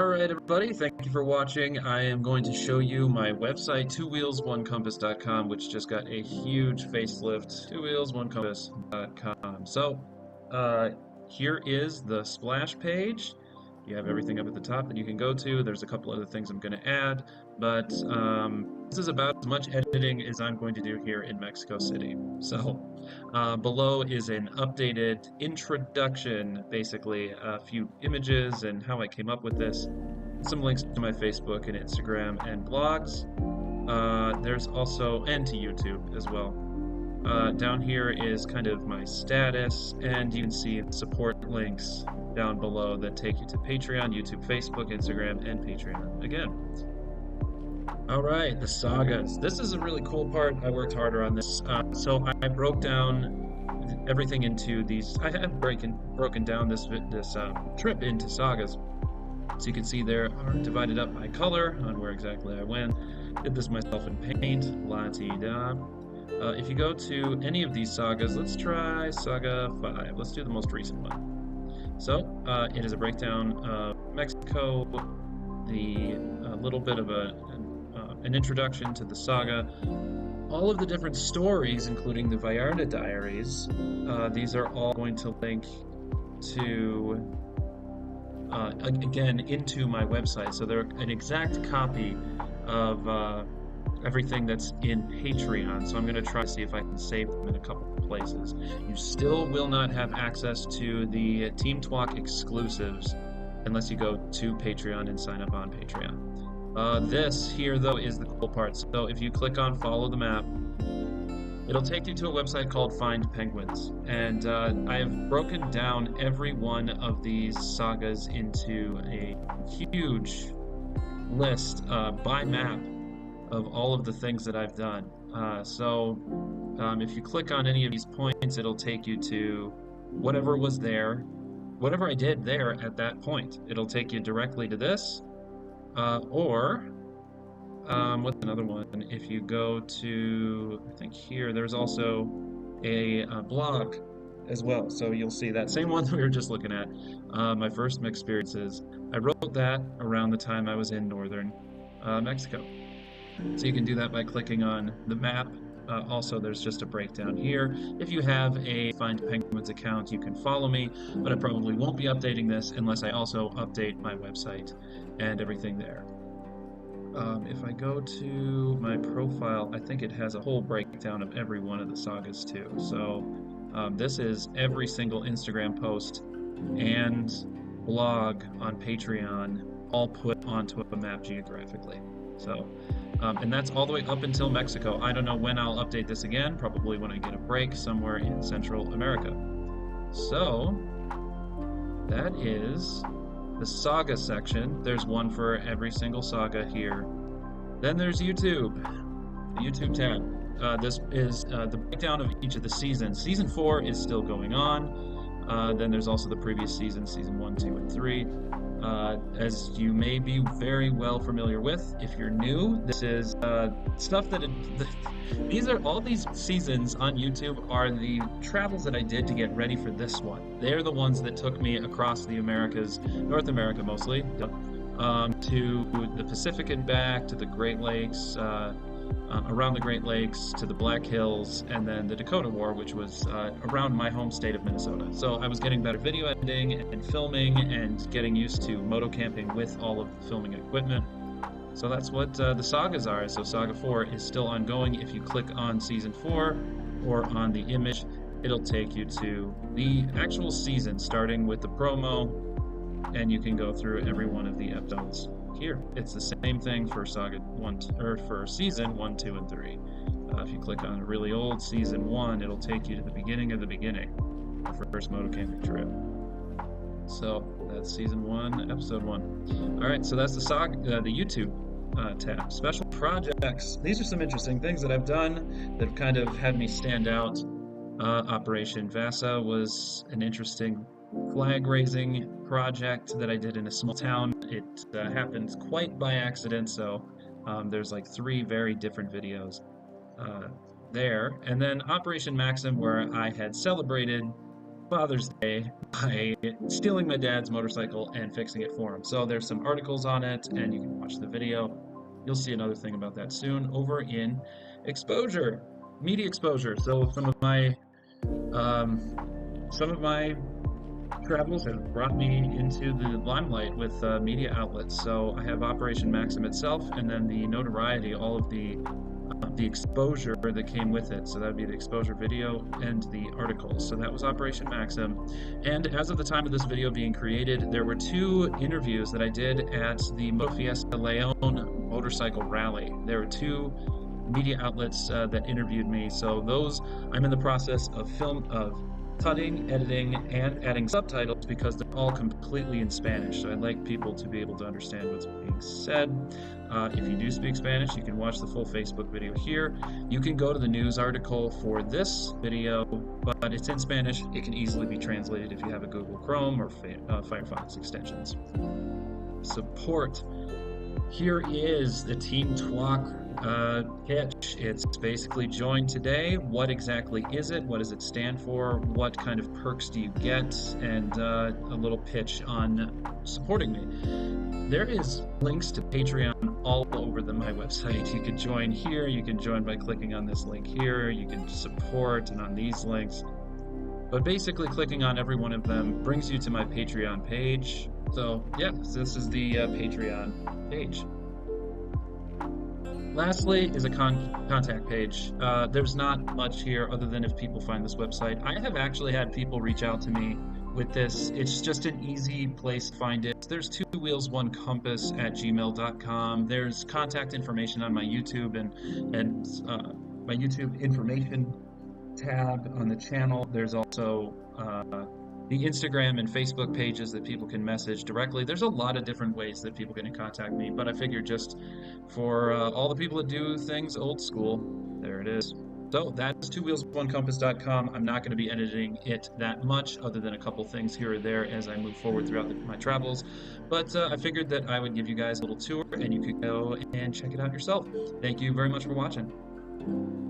Alright everybody, thank you for watching. I am going to show you my website, twowheelsonecompass.com, which just got a huge facelift, twowheelsonecompass.com. Here is the splash page. You have everything up at the top that you can go to. There's a couple other things I'm going to add, but this is about as much editing as I'm going to do here in Mexico City. Below is an updated introduction, basically a few images and how I came up with this, some links to my Facebook and Instagram and blogs. There's also, and to YouTube as well. Down here is kind of my status, and you can see support links down below that take you to Patreon, YouTube, Facebook, Instagram, and Patreon again. Alright, the sagas. This is a really cool part. I worked harder on this. So I broke down everything into these. I have broken down this trip into sagas. So you can see there are divided up by color on where exactly I went. Did this myself in Paint. La-ti-da. If you go to any of these sagas, let's try Saga 5. Let's do the most recent one. So it is a breakdown of Mexico, a little bit of an introduction to the saga, all of the different stories, including the Vallarta Diaries. These are all going to link to, again, into my website. So they're an exact copy of everything that's in Patreon. So I'm going to try to see if I can save them in a couple of places. You still will not have access to the Team Twalk exclusives unless you go to Patreon and sign up on Patreon. This here, though, is the cool part. So if you click on Follow the Map, it'll take you to a website called Find Penguins. And I have broken down every one of these sagas into a huge list by map of all of the things that I've done. If you click on any of these points, it'll take you to whatever was there, whatever I did there at that point. It'll take you directly to this. What's another one? If you go to, I think here, there's also a blog as well. So you'll see that same one that we were just looking at, my first experiences. I wrote that around the time I was in northern Mexico. So you can do that by clicking on the map. Also, there's just a breakdown here. If you have a Find Penguins account, you can follow me, but I probably won't be updating this unless I also update my website and everything there. If I go to my profile, I think it has a whole breakdown of every one of the sagas too. So this is every single Instagram post and blog on Patreon, all put onto a map geographically. So, and that's all the way up until Mexico. I don't know when I'll update this again, probably when I get a break somewhere in Central America. So, that is the saga section. There's one for every single saga here. Then there's YouTube, the YouTube tab. This is the breakdown of each of the seasons. Season 4 is still going on. Then there's also the previous season, season 1, 2, and 3. As you may be very well familiar with, if you're new, this is stuff that all these seasons on YouTube are the travels that I did to get ready for this one. They're the ones that took me across the Americas, North America mostly, to the Pacific and back, to the Great Lakes, around the Great Lakes, to the Black Hills, and then the Dakota War, which was around my home state of Minnesota. So I was getting better video editing and filming and getting used to moto camping with all of the filming equipment. So that's what the sagas are. So Saga 4 is still ongoing. If you click on Season 4 or on the image, it'll take you to the actual season, starting with the promo, and you can go through every one of the episodes. Here, it's the same thing for Saga 1, or for Season 1, 2, and 3. If you click on a really old Season 1, it'll take you to the beginning of the beginning, the first moto camping trip. So that's Season 1, Episode 1. All right, so that's the saga, the YouTube tab. Special projects. These are some interesting things that I've done that have kind of had me stand out. Operation Vasa was an interesting flag-raising project that I did in a small town. It happened quite by accident, so there's like 3 very different videos there. And then Operation Maxim, where I had celebrated Father's Day by stealing my dad's motorcycle and fixing it for him. So there's some articles on it, and you can watch the video. You'll see another thing about that soon over in exposure, media exposure. So um, some of my travels have brought me into the limelight with media outlets. So I have Operation Maxim itself, and then the notoriety, all of the exposure that came with it. So that would be the exposure video and the articles. So that was Operation Maxim. And as of the time of this video being created, there were 2 interviews that I did at the Moto Fiesta Leon motorcycle rally. There were 2 media outlets that interviewed me. So those I'm in the process of cutting, editing, and adding subtitles because they're all completely in Spanish. So I'd like people to be able to understand what's being said. If you do speak Spanish, you can watch the full Facebook video here. You can go to the news article for this video, but it's in Spanish. It can easily be translated if you have a Google Chrome or Firefox extensions. Support. Here is the Team Twalk pitch. It's basically join today. What exactly is it? What does it stand for? What kind of perks do you get? And a little pitch on supporting me. There is links to Patreon all over my website. You can join here. You can join by clicking on this link here. You can support and on these links. But basically clicking on every one of them brings you to my Patreon page. So yeah, this is the Patreon page. Lastly is a contact page. There's not much here other than if people find this website. I have actually had people reach out to me with this. It's just an easy place to find it. There's 2 wheels, 1 compass at gmail.com. There's contact information on my YouTube and my YouTube information tab on the channel. There's also the Instagram and Facebook pages that people can message directly. There's a lot of different ways that people can contact me, but I figured just for all the people that do things old school, there it is. So that's 2wheels1compass.com. I'm not going to be editing it that much other than a couple things here or there as I move forward throughout my travels. But I figured that I would give you guys a little tour and you could go and check it out yourself. Thank you very much for watching.